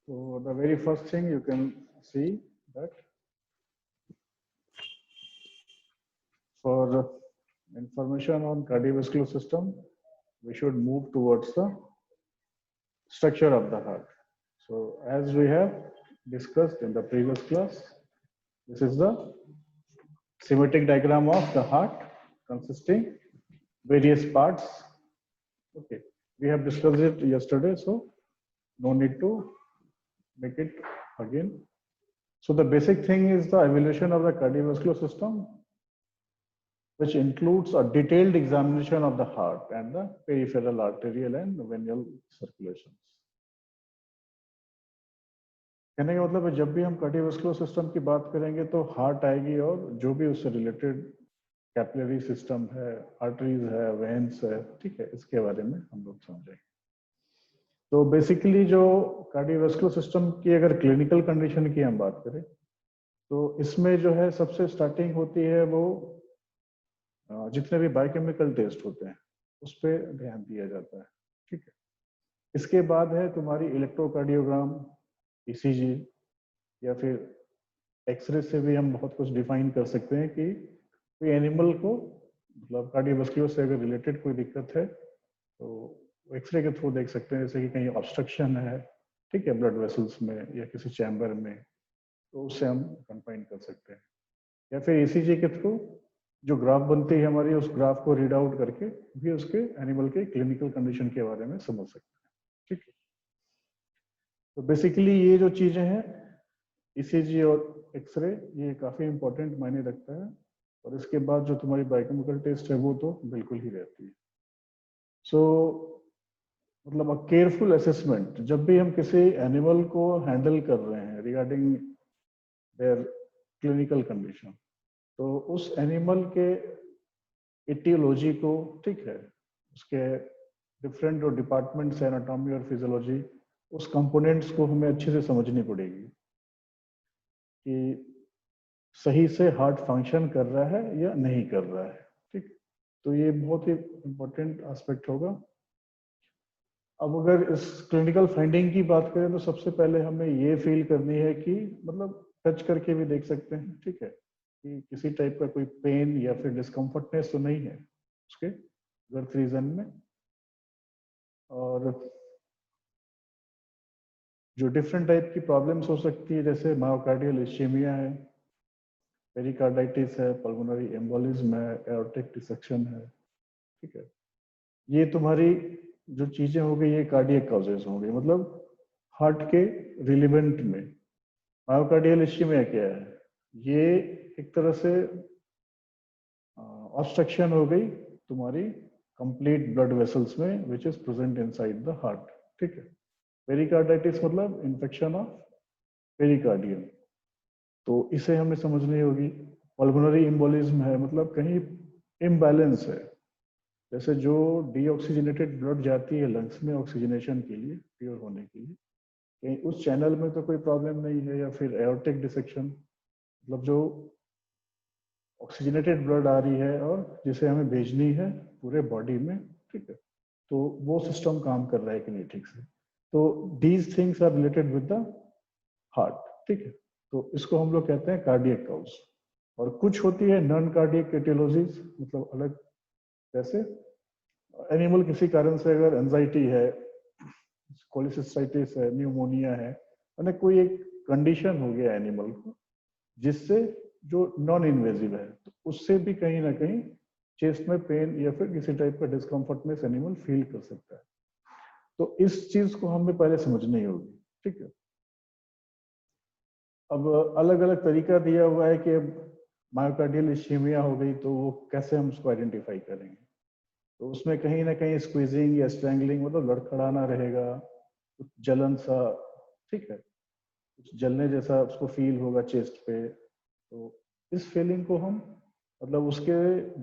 So the very first thing you can see that for information on cardiovascular system, we should move towards the structure of the heart. So as we have discussed in the previous class, this is the schematic diagram of the heart consisting various parts. Okay, we have discussed it yesterday, so no need to make it again. So the basic thing is the evaluation of the cardiovascular system, which includes a detailed examination of the heart and the peripheral arterial and veneal circulations. कहने का मतलब है जब भी हम cardiovascular system की बात करेंगे तो हार्ट आएगी और जो भी उससे रिलेटेड कैपिलरी सिस्टम है, आर्टरीज है, वेन्स है, ठीक है, इसके बारे में हम लोग समझेंगे। तो बेसिकली जो कार्डियोवास्कुलर सिस्टम की अगर क्लिनिकल कंडीशन की हम बात करें तो इसमें जो है सबसे स्टार्टिंग होती है वो जितने भी बायोकेमिकल टेस्ट होते हैं उस पर ध्यान दिया जाता है, ठीक है। इसके बाद है तुम्हारी इलेक्ट्रोकार्डियोग्राम, ईसीजी, या फिर एक्सरे से भी हम बहुत कुछ डिफाइन कर सकते हैं कि कोई एनिमल को मतलब कार्डियोवास्कुलर से अगर रिलेटेड कोई दिक्कत है तो एक्सरे के थ्रू देख सकते हैं, जैसे कि कहीं ऑब्स्ट्रक्शन है, ठीक है, ब्लड वेसल्स में या किसी चैम्बर में, तो उससे हम कंफाइन कर सकते हैं। या फिर ईसीजी के थ्रू जो ग्राफ बनती है हमारी, उस ग्राफ को रीड आउट करके भी उसके एनिमल के क्लिनिकल कंडीशन के बारे में समझ सकते हैं, ठीक है। तो बेसिकली ये जो चीजें हैं ईसीजी और एक्सरे, ये काफी इंपॉर्टेंट मायने रखता है, और इसके बाद जो तुम्हारी बायोकेमिकल टेस्ट है वो तो बिल्कुल ही रहती है। सो मतलब अ केयरफुल असेसमेंट, जब भी हम किसी एनिमल को हैंडल कर रहे हैं रिगार्डिंग देयर क्लिनिकल कंडीशन, तो उस एनिमल के एटियोलॉजी को, ठीक है, उसके डिफरेंट जो डिपार्टमेंट्स है, एनाटॉमी और फिजियोलॉजी, उस कंपोनेंट्स को हमें अच्छे से समझनी पड़ेगी कि सही से हार्ट फंक्शन कर रहा है या नहीं कर रहा है, ठीक। तो ये बहुत ही इंपॉर्टेंट एस्पेक्ट होगा। अब अगर इस क्लिनिकल फाइंडिंग की बात करें तो सबसे पहले हमें ये फील करनी है कि मतलब टच करके भी देख सकते हैं, ठीक है, कि किसी टाइप का कोई पेन या फिर डिस्कम्फर्टनेस तो नहीं है उसके गर्थ रीजन में। और जो डिफरेंट टाइप की प्रॉब्लम्स हो सकती है, जैसे मायोकार्डियल इस्चेमिया है, पेरिकार्डाइटिस है, पल्मोनरी एम्बोलिज्म है, एओर्टिक डिसेक्शन है, ठीक है, ये तुम्हारी जो चीजें हो गई ये कार्डियक कॉजेज हो गई, मतलब हार्ट के रिलेवेंट में। मायोकार्डियल इस्चेमिया क्या है? ये एक तरह से ऑब्स्ट्रक्शन हो गई तुम्हारी कंप्लीट ब्लड वेसल्स में which is present inside the heart, ठीक है। पेरिकार्डाइटिस मतलब इन्फेक्शन ऑफ पेरिकार्डियम, तो इसे हमें समझनी होगी। पल्मोनरी एम्बोलिज्म है, मतलब कहीं इम्बैलेंस है, जैसे जो डीऑक्सीजनेटेड ब्लड जाती है लंग्स में ऑक्सीजनेशन के लिए, प्योर होने के लिए, कहीं उस चैनल में तो कोई प्रॉब्लम नहीं है। या फिर एओर्टिक डिसेक्शन, मतलब जो ऑक्सीजनेटेड ब्लड आ रही है और जिसे हमें भेजनी है पूरे बॉडी में, ठीक है, तो वो सिस्टम काम कर रहा है कि नहीं ठीक से। तो these things are related with the heart, ठीक है। तो इसको हम लोग कहते हैं कार्डियक कॉज। और कुछ होती है नॉन कार्डियक एटियोलॉजीज, मतलब अलग, जैसे एनिमल किसी कारण से अगर एंजाइटी है, कोलिसिस्टाइटिस है, न्यूमोनिया है, यानी कोई एक कंडीशन हो गया एनिमल को जिससे जो नॉन इन्वेजिव है, तो उससे भी कहीं ना कहीं चेस्ट में पेन या फिर किसी टाइप का डिस्कम्फर्टनेस एनिमल फील कर सकता है। तो इस चीज को हमें पहले समझनी होगी, ठीक है। अब अलग अलग तरीका दिया हुआ है कि मायोकार्डियल इस्चेमिया हो गई तो वो कैसे हम उसको आइडेंटिफाई करेंगे। तो उसमें कहीं ना कहीं स्क्वीजिंग या स्ट्रैंगलिंग, मतलब लड़खड़ाना रहेगा, कुछ जलन सा, ठीक है, कुछ जलने जैसा उसको फील होगा चेस्ट पे। तो इस फीलिंग को हम मतलब उसके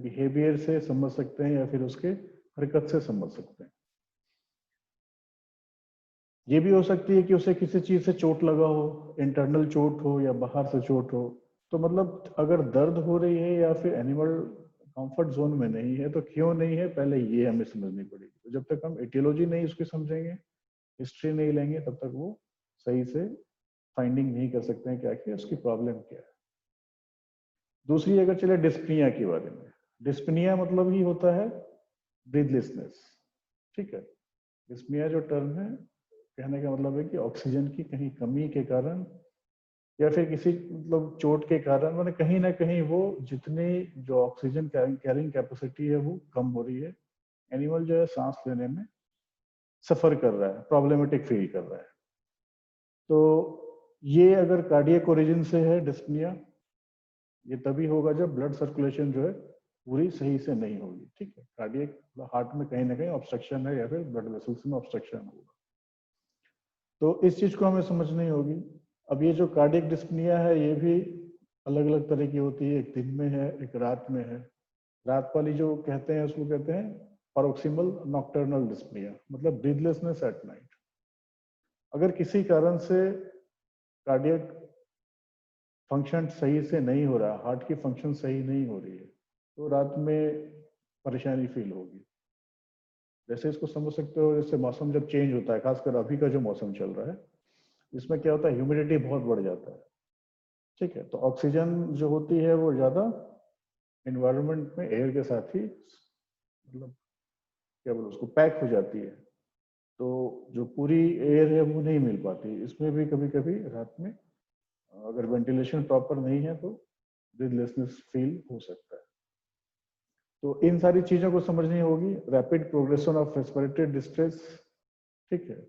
बिहेवियर से समझ सकते हैं या फिर उसके हरकत से समझ सकते हैं। ये भी हो सकती है कि उसे किसी चीज से चोट लगा हो, इंटरनल चोट हो या बाहर से चोट हो। तो मतलब अगर दर्द हो रही है या फिर एनिमल कंफर्ट जोन में नहीं है तो क्यों नहीं है, पहले ये हमें समझनी पड़ेगी। तो जब तक हम एटियोलॉजी नहीं उसकी समझेंगे, हिस्ट्री नहीं लेंगे, तब तक वो सही से फाइंडिंग नहीं कर सकते हैं क्या कि उसकी प्रॉब्लम क्या है। दूसरी अगर चले डिस्पनिया के बारे में, डिस्पनिया मतलब ही होता है ब्रीथलेसनेस, ठीक है। डिस्पनिया जो टर्म है, कहने का मतलब है कि ऑक्सीजन की कहीं कमी के कारण या फिर किसी मतलब चोट के कारण मैंने कहीं ना कहीं वो जितनी जो ऑक्सीजन कैरिंग कैपेसिटी है वो कम हो रही है, एनिमल जो है सांस लेने में सफर कर रहा है, प्रॉब्लमेटिक फील कर रहा है। तो ये अगर कार्डियक ओरिजिन से है डिस्पनिया, ये तभी होगा जब ब्लड सर्कुलेशन जो है पूरी सही से नहीं होगी, ठीक है। कार्डियक हार्ट में कहीं ना कहीं ऑब्स्ट्रक्शन है या फिर ब्लड वेसल्स में ऑब्स्ट्रक्शन होगा, तो इस चीज को हमें समझनी होगी। अब ये जो कार्डियक डिस्पनिया है ये भी अलग अलग तरह की होती है, एक दिन में है, एक रात में है। रात वाली जो कहते हैं उसको कहते हैं पैरोक्सिमल नॉकटर्नल डिस्पनिया, मतलब ब्रीथलेसनेस एट नाइट। अगर किसी कारण से कार्डियक फंक्शन सही से नहीं हो रहा, हार्ट की फंक्शन सही नहीं हो रही है, तो रात में परेशानी फील होगी। जैसे इसको समझ सकते हो, जैसे मौसम जब चेंज होता है, खासकर अभी का जो मौसम चल रहा है, इसमें क्या होता है, ह्यूमिडिटी बहुत बढ़ जाता है, ठीक है। तो ऑक्सीजन जो होती है वो ज्यादा एनवायरनमेंट में एयर के साथ ही मतलब क्या बोलो उसको पैक हो जाती है, तो जो पूरी एयर है वो नहीं मिल पाती। इसमें भी कभी कभी रात में अगर वेंटिलेशन प्रॉपर नहीं है तो ब्रीथलेसनेस फील हो सकता है। तो इन सारी चीजों को समझनी होगी। Rapid progression of respiratory distress, ठीक है,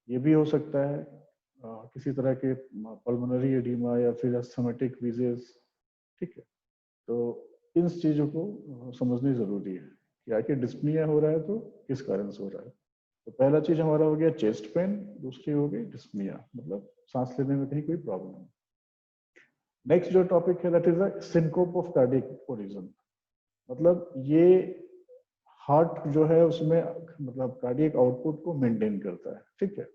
ये भी हो सकता है किसी तरह के पल्मोनरी एडिमा या फिर अस्थमेटिक विजेस, ठीक है। तो इन चीजों को समझनी जरूरी है कि आखिर डिस्पनिया हो रहा है तो किस कारण से हो रहा है। तो पहला चीज हमारा हो गया चेस्ट पेन, दूसरी हो गई डिस्पनिया, मतलब सांस लेने में कहीं कोई प्रॉब्लम है। नेक्स्ट जो टॉपिक है that is the syncope of cardiac origin, मतलब ये हार्ट जो है उसमें मतलब कार्डियक आउटपुट को मेंटेन करता है, ठीक है।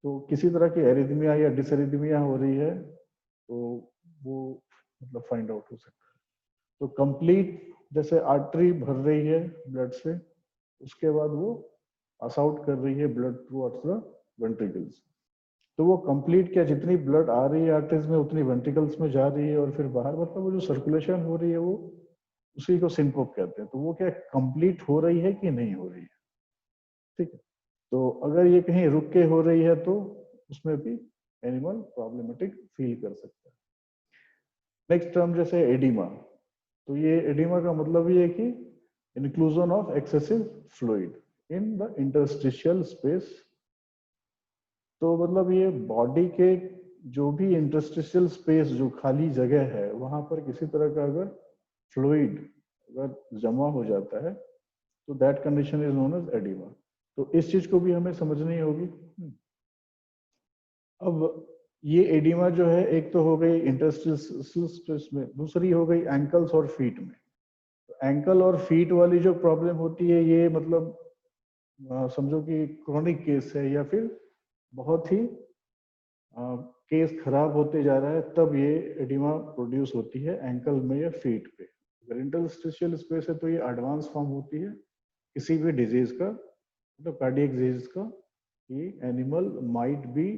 तो किसी तरह की एरिथमिया या डिसएरिथमिया हो रही है तो वो मतलब फाइंड आउट हो सकता है। तो कंप्लीट जैसे आर्टरी भर रही है ब्लड से, उसके बाद वो पास आउट कर रही है ब्लड थ्रू द वेंट्रिकल्स, तो वो कंप्लीट क्या, जितनी ब्लड आ रही है आर्टरीज में उतनी वेंट्रिकल्स में जा रही है और फिर बाहर, मतलब वो जो सर्कुलेशन हो रही है वो उसी को सिंकोप कहते हैं। तो वो क्या कंप्लीट हो रही है कि नहीं हो रही है, ठीक है। तो अगर ये कहीं रुक के हो रही है तो उसमें भी एनिमल प्रॉब्लमेटिक फील कर सकता है। नेक्स्ट टर्म जैसे एडिमा, तो ये एडिमा का मतलब ये है कि inclusion of excessive fluid in the interstitial space. तो मतलब ये बॉडी के जो भी इंटरस्टिशियल स्पेस, जो खाली जगह है, वहां पर किसी तरह का अगर फ्लूइड अगर जमा हो जाता है तो that condition is known as edema. तो इस चीज को भी हमें समझनी होगी। अब ये एडिमा जो है, एक तो हो गई इंटरस्टिशियल स्पेस में, दूसरी हो गई एंकल्स और फीट में। तो एंकल और फीट वाली जो प्रॉब्लम होती है ये मतलब समझो कि क्रोनिक केस है या फिर बहुत ही केस खराब होते जा रहा है, तब ये एडिमा प्रोड्यूस होती है एंकल में या फीट पे। अगर इंटरस्टिशियल स्पेस है तो ये एडवांस फॉर्म होती है किसी भी डिजीज का, मतलब कार्डियक डिजीज का, कि animal might be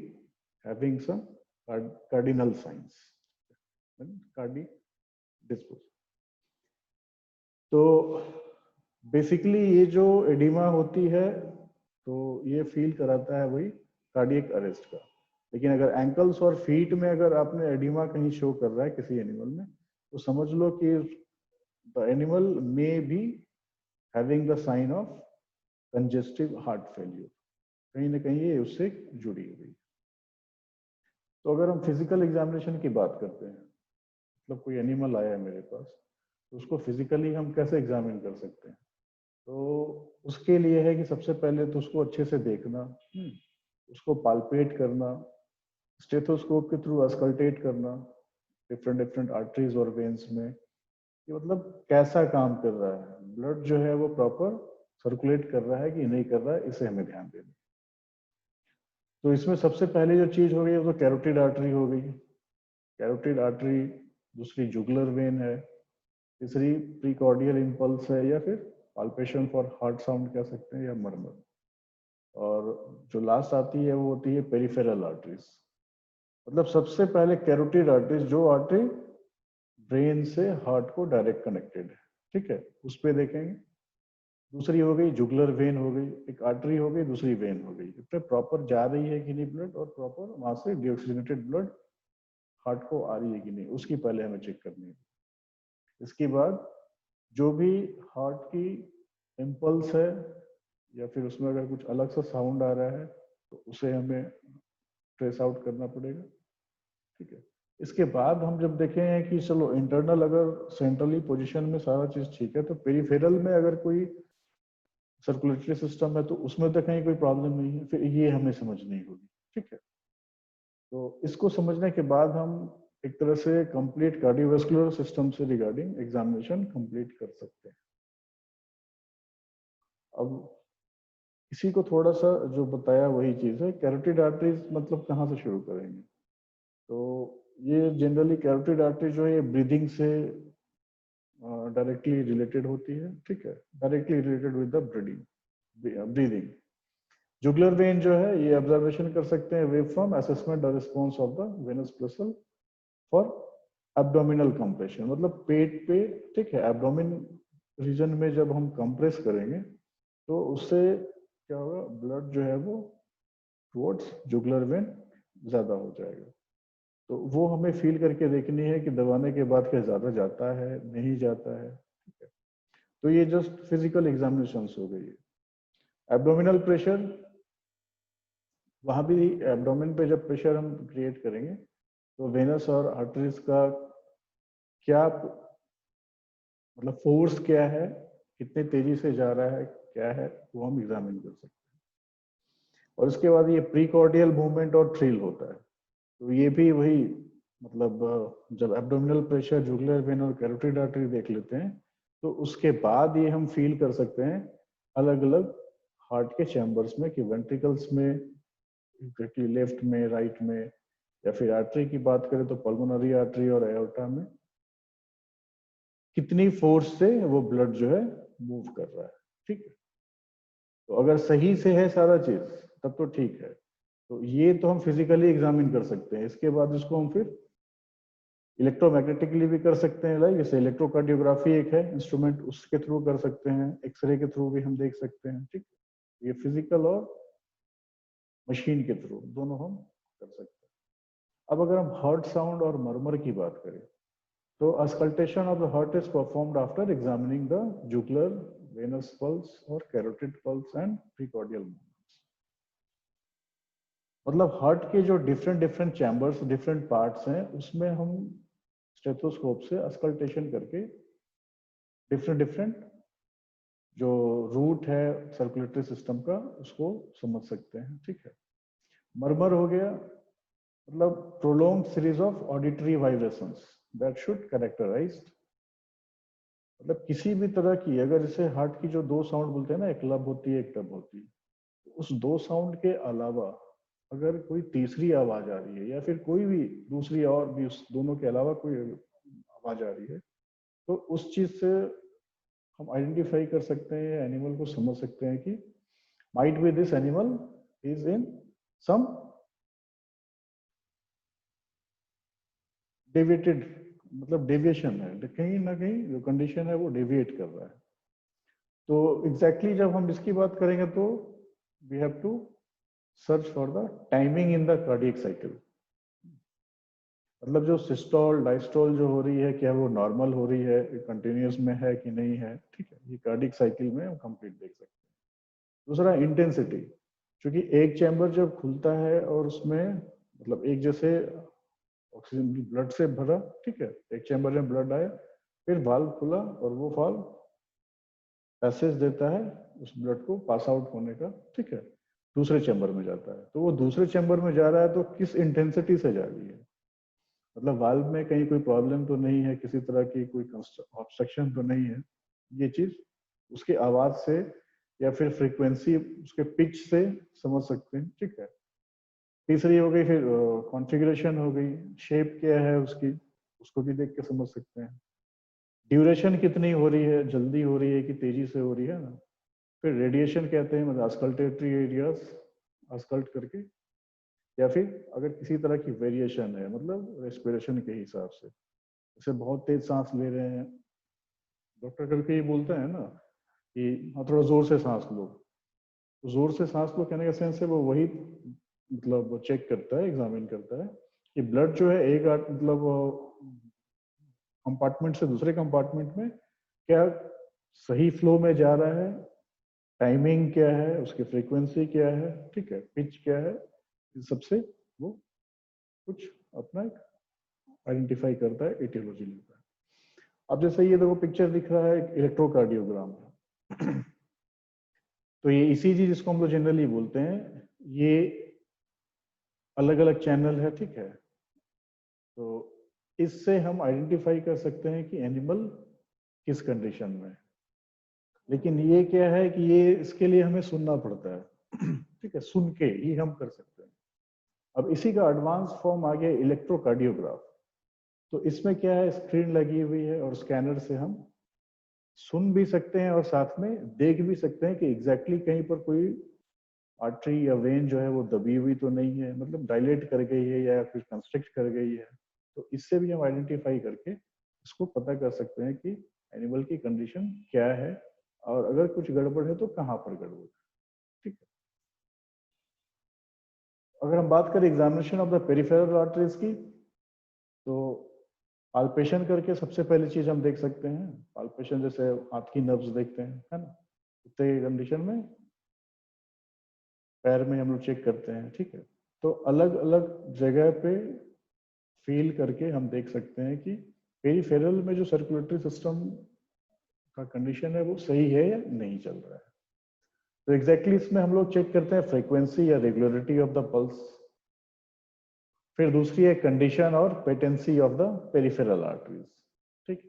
having some cardinal signs, cardiac dispose. तो बेसिकली ये जो एडिमा होती है तो ये फील कराता है वही कार्डियक अरेस्ट का। लेकिन अगर एंकल्स और फीट में अगर आपने एडिमा कहीं शो कर रहा है किसी एनिमल में, तो समझ लो कि the animal may be having the sign of congestive heart failure, कहीं ना कहीं ये उससे जुड़ी हुई। तो अगर हम फिजिकल एग्जामिनेशन की बात करते हैं, मतलब कोई एनिमल आया है मेरे पास, तो उसको फिजिकली हम कैसे एग्जामिन कर सकते हैं। तो उसके लिए है कि सबसे पहले तो उसको अच्छे से देखना, उसको पाल्पेट करना, स्टेथोस्कोप के थ्रू अस्कल्टेट करना डिफरेंट डिफरेंट आर्टरीज और वेन्स में, कि मतलब कैसा काम कर रहा है, ब्लड जो है वो प्रॉपर सर्कुलेट कर रहा है कि नहीं कर रहा है, इसे हमें ध्यान देना। तो इसमें सबसे पहले जो चीज हो गई वो तो कैरोटिड आर्टरी हो गई, कैरोटिड आर्टरी। दूसरी जुगुलर वेन है, तीसरी प्रीकॉर्डियल इंपल्स है या फिर पाल्पेशन फॉर हार्ट साउंड कह सकते हैं या मर्मर, और जो लास्ट आती है वो होती है पेरिफेरल आर्टरीज। मतलब सबसे पहले कैरोटिड आर्टरीज, जो आर्टरी ब्रेन से हार्ट को डायरेक्ट कनेक्टेड है, ठीक है, उस पर देखेंगे। दूसरी हो गई जुगुलर वेन हो गई, एक आर्टरी हो गई, दूसरी वेन हो गई। इसमें प्रॉपर जा रही है कि नहीं ब्लड, और प्रॉपर वहां से डिऑक्सीजनेटेड ब्लड हार्ट को आ रही है कि नहीं, उसकी पहले हमें चेक करनी है। इसके बाद जो भी हार्ट की इम्पल्स है या फिर उसमें अगर कुछ अलग सा साउंड आ रहा है तो उसे हमें ट्रेस आउट करना पड़ेगा, ठीक है। इसके बाद हम जब देखें कि चलो इंटरनल अगर सेंट्रली पोजीशन में सारा चीज ठीक है, तो पेरिफेरल में अगर कोई सर्कुलेटरी सिस्टम है तो उसमें तो कहीं कोई प्रॉब्लम नहीं है, फिर ये हमें समझनी होगी, ठीक है। तो इसको समझने के बाद हम एक तरह से कंप्लीट कार्डियोवास्कुलर सिस्टम से रिगार्डिंग एग्जामिनेशन कंप्लीट कर सकते हैं। अब इसी को थोड़ा सा जो बताया वही चीज है, कैरोटिड आर्टरीज मतलब कहाँ से शुरू करेंगे। तो ये जनरली कैरोटिड आर्टरी जो है ये ब्रीदिंग से डायरेक्टली रिलेटेड होती है, ठीक है, directly related with the breathing. Jugular vein जो है ये ऑब्जर्वेशन कर सकते हैं वेव फ्रॉम असेसमेंट और response of the venous pulse for abdominal compression, मतलब पेट पे, ठीक है, एब्डोमिन रीजन में जब हम कंप्रेस करेंगे तो उससे क्या होगा, ब्लड जो है वो टुवर्ड्स जुगुलर वेन ज्यादा हो जाएगा। तो वो हमें फील करके देखनी है कि दबाने के बाद क्या ज्यादा जाता है नहीं जाता है, ठीक है। तो ये जस्ट फिजिकल एग्जामिनेशन हो गई है। एब्डोमिनल प्रेशर, वहां भी एब्डोमेन पे जब प्रेशर हम क्रिएट करेंगे तो वेनस और आर्टरीज का क्या मतलब फोर्स क्या है, कितने तेजी से जा रहा है, क्या है, वो हम एग्जामिन कर सकते हैं। और उसके बाद ये प्रीकॉर्डियल मूवमेंट और थ्रिल होता है, तो ये भी वही मतलब जब एब्डोमिनल प्रेशर, जुगुलर वेन और कैरोटिड आर्टरी देख लेते हैं तो उसके बाद ये हम फील कर सकते हैं अलग अलग हार्ट के चैम्बर्स में कि वेंट्रिकल्स में एग्जैक्टली लेफ्ट में, राइट में, या फिर आर्टरी की बात करें तो पल्मोनरी आर्टरी और एओर्टा में कितनी फोर्स से वो ब्लड जो है मूव कर रहा है, ठीक है। तो अगर सही से है सारा चीज तब तो ठीक है, तो ये तो हम फिजिकली एग्जामिन कर सकते हैं। इसके बाद इसको हम फिर इलेक्ट्रोमैग्नेटिकली भी कर सकते हैं, लाइक जैसे इलेक्ट्रोकार्डियोग्राफी एक है इंस्ट्रूमेंट, उसके थ्रू कर सकते हैं, एक्सरे के थ्रू भी हम देख सकते हैं, ठीक। ये फिजिकल और मशीन के थ्रू दोनों हम कर सकते हैं। अब अगर हम हार्ट साउंड और मरमर की बात करें तो auscultation of the heart is performed after examining the jugular, venous pulse और carotid pulse and precordial movements. मतलब हार्ट के जो different different chambers, different parts हैं, उसमें हम स्टेथोस्कोप से अस्कल्टेशन करके डिफरेंट डिफरेंट जो रूट है सर्कुलेटरी सिस्टम का उसको समझ सकते हैं, ठीक है। मरमर हो गया मतलब prolong series of auditory vibrations that should characterized, मतलब किसी भी तरह की, अगर जैसे हार्ट की जो दो साउंड बोलते हैं ना, एक लब होती है एक टब होती है, उस दो साउंड के अलावा अगर कोई तीसरी आवाज आ रही है या फिर कोई भी दूसरी और भी उस दोनों के अलावा कोई आवाज आ रही है तो उस चीज से हम आइडेंटिफाई कर सकते हैं, एनिमल को समझ सकते हैं कि might be this animal is in some deviated, मतलब डेविएशन है, कहीं ना कहीं जो कंडीशन है वो डेविएट कर रहा है। तो एग्जैक्टली जब हम इसकी बात करेंगे तो we have to search for the timing in the cardiac cycle, मतलब जो सिस्टोल डायस्टोल जो हो रही है क्या वो नॉर्मल हो रही है, कंटिन्यूअस में है कि नहीं है, ठीक है, ये कार्डियक साइकिल में हम कंप्लीट देख सकते हैं। दूसरा इंटेंसिटी, क्योंकि एक चैम्बर जब खुलता है और उसमें मतलब एक जैसे ऑक्सीजन ब्लड से भरा, ठीक है, एक चैम्बर में ब्लड आया, फिर वाल्व खुला और वो वाल्व पैसेज देता है उस ब्लड को पास आउट होने का, ठीक है, दूसरे चैम्बर में जाता है। तो वो दूसरे चैम्बर में जा रहा है तो किस इंटेंसिटी से जा रही है, मतलब वाल्व में कहीं कोई प्रॉब्लम तो नहीं है, किसी तरह की कोई ऑब्स्ट्रक्शन तो नहीं है, ये चीज उसके आवाज से या फिर फ्रीक्वेंसी, उसके पिच से समझ सकते हैं, ठीक है। तीसरी हो गई फिर कॉन्फ़िगरेशन हो गई, शेप क्या है उसकी, उसको भी देख के समझ सकते हैं। ड्यूरेशन कितनी हो रही है, जल्दी हो रही है कि तेजी से हो रही है ना, फिर रेडिएशन कहते हैं, मतलब अस्कल्टेटरी एरियाज, अस्कल्ट करके, या फिर अगर किसी तरह की वेरिएशन है, मतलब रेस्पिरेशन के हिसाब से, जैसे बहुत तेज सांस ले रहे हैं, डॉक्टर करके ये बोलते हैं ना कि हाँ थोड़ा जोर से सांस लो, तो जोर से सांस लो कहने का सेंस है वो वही मतलब चेक करता है, एग्जामिन करता है कि ब्लड जो है एक मतलब कंपार्टमेंट से दूसरे कंपार्टमेंट में क्या सही फ्लो में जा रहा है, टाइमिंग क्या है, उसकी फ्रीक्वेंसी क्या है, ठीक है, पिच क्या है, इन सबसे वो कुछ अपना आइडेंटिफाई करता है, एटियोलॉजी लेता है। अब जैसे ये देखो पिक्चर दिख रहा है इलेक्ट्रोकार्डियोग्राम, तो ये ईसीजी जिसको हम लोग जनरली बोलते हैं, ये अलग अलग चैनल है, ठीक है, तो इससे हम आइडेंटिफाई कर सकते हैं कि एनिमल किस कंडीशन में है। लेकिन ये क्या है कि ये इसके लिए हमें सुनना पड़ता है, ठीक है, सुन के ही हम कर सकते हैं। अब इसी का एडवांस फॉर्म आ गया इलेक्ट्रोकार्डियोग्राफ। तो इसमें क्या है, स्क्रीन लगी हुई है और स्कैनर से हम सुन भी सकते हैं और साथ में देख भी सकते हैं कि एग्जैक्टली कहीं पर कोई आर्टरी या वेन जो है वो दबी हुई तो नहीं है, मतलब डायलेट कर गई है या कुछ कंस्ट्रिक्ट कर गई है। तो इससे भी हम आइडेंटिफाई करके इसको पता कर सकते हैं कि एनिमल की कंडीशन क्या है और अगर कुछ गड़बड़ है तो कहाँ पर गड़बड़ है, ठीक है। अगर हम बात करें examination of the peripheral arteries की, तो पाल्पेशन करके सबसे पहली चीज हम देख सकते हैं, पाल्पेशन जैसे हाथ की नर्व्स देखते हैं, है ना, कुत्ते की कंडीशन में पैर में हम लोग चेक करते हैं, ठीक है। तो अलग अलग जगह पे फील करके हम देख सकते हैं कि पेरिफेरल में जो सर्कुलेटरी सिस्टम का कंडीशन है वो सही है या नहीं चल रहा है। तो एग्जैक्टली इसमें हम लोग चेक करते हैं फ्रीक्वेंसी या रेगुलरिटी ऑफ द पल्स। फिर दूसरी है कंडीशन और patency of the peripheral arteries, ठीक,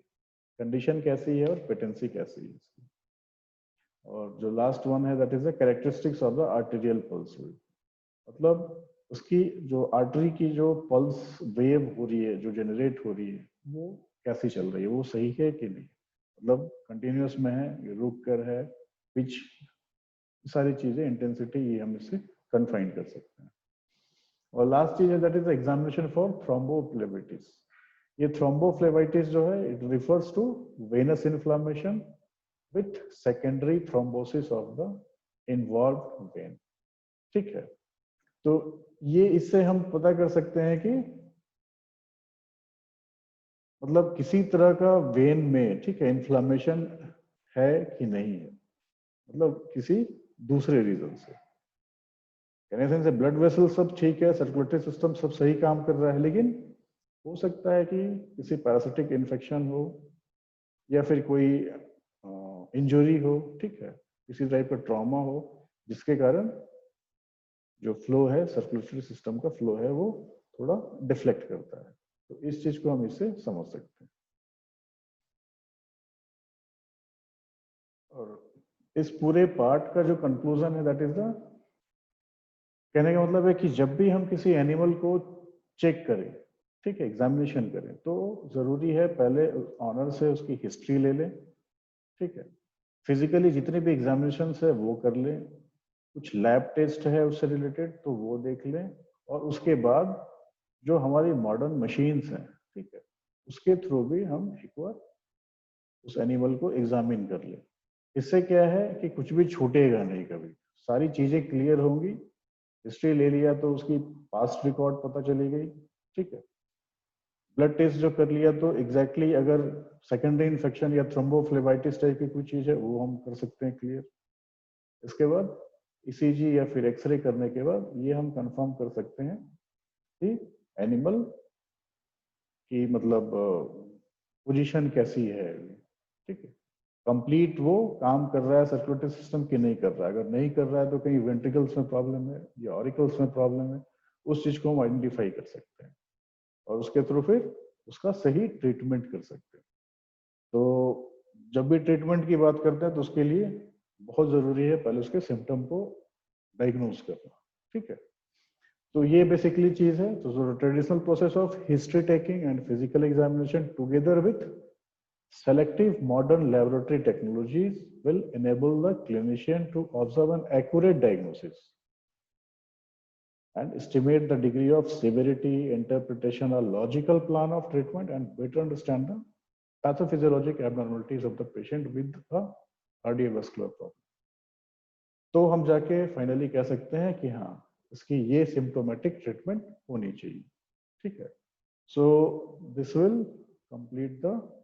कंडीशन कैसी है और पेटेंसी कैसी है इसकी। और जो लास्ट वन है that is the characteristics of the arterial pulse width, मतलब उसकी जो आर्टरी की जो पल्स वेव हो रही है, जो जनरेट हो रही है, वो कैसी चल रही है, वो सही है कि नहीं, मतलब कंटिन्यूअस में है, रुक कर है, पिच, सारी चीजें, इंटेंसिटी, ये हम इससे कन्फाइन कर सकते हैं। और लास्ट चीज है that is examination for thrombophlebitis. ये थ्रोम्बोफ्लेबिटिस जो है it refers to venous inflammation with secondary thrombosis of the involved vein, ठीक है। तो ये इससे हम पता कर सकते हैं कि मतलब किसी तरह का वेन में, ठीक है, इन्फ्लामेशन है कि नहीं है, मतलब किसी दूसरे रीजन से। कहने से ब्लड वेसल सब ठीक है, सर्कुलेटरी सिस्टम सब सही काम कर रहा है, लेकिन हो सकता है कि किसी पैरासिटिक इन्फेक्शन हो या फिर कोई इंजरी हो, ठीक है, किसी टाइप का ट्रॉमा हो, जिसके कारण जो फ्लो है, सर्कुलेटरी सिस्टम का फ्लो है, वो थोड़ा डिफ्लेक्ट करता है। तो इस चीज को हम इससे समझ सकते हैं। और इस पूरे पार्ट का जो कंक्लूजन है दैट इज द, कहने का मतलब है कि जब भी हम किसी एनिमल को चेक करें, ठीक है, एग्जामिनेशन करें, तो जरूरी है पहले ऑनर से उसकी हिस्ट्री ले लें, ठीक है, फिजिकली जितने भी एग्जामिनेशन है वो कर लें, कुछ लैब टेस्ट है उससे रिलेटेड तो वो देख लें, और उसके बाद जो हमारी मॉडर्न मशीन्स हैं, ठीक है, उसके थ्रू भी हम एक बार उस एनिमल को एग्जामिन कर लें। इससे क्या है कि कुछ भी छूटेगा नहीं, कभी सारी चीजें क्लियर होंगी। हिस्ट्री ले लिया तो उसकी पास्ट रिकॉर्ड पता चली गई, ठीक है, ब्लड टेस्ट जो कर लिया तो एग्जैक्टली अगर सेकेंडरी इन्फेक्शन या थ्रोम्बोफ्लेबाइटिस टाइप की कोई चीज है वो हम कर सकते हैं क्लियर। इसके बाद ईसीजी या फिर एक्सरे करने के बाद ये हम कंफर्म कर सकते हैं कि एनिमल की मतलब पोजीशन कैसी है, ठीक है, कंप्लीट वो काम कर रहा है सर्कुलेटरी सिस्टम की नहीं कर रहा है। अगर नहीं कर रहा है तो कहीं वेंट्रिकल्स में प्रॉब्लम है या ऑरिकल्स में प्रॉब्लम है, उस चीज को हम आइडेंटिफाई कर सकते हैं और उसके थ्रू फिर उसका सही ट्रीटमेंट कर सकते हैं। तो जब भी ट्रीटमेंट की बात करते हैं तो उसके लिए बहुत जरूरी है पहले उसके सिम्टम को डायग्नोज करना, ठीक है। तो ये बेसिकली चीज है। तो traditional process of history taking and physical examination together with Selective modern laboratory technologies will enable the clinician to observe an accurate diagnosis and estimate the degree of severity, interpretation, or logical plan of treatment, and better understand the pathophysiologic abnormalities of the patient with a cardiovascular problem. तो हम जाके finally कह सकते हैं कि हाँ, इसकी ये सिम्प्टोमेटिक ट्रीटमेंट होनी चाहिए. ठीक है. So this will complete the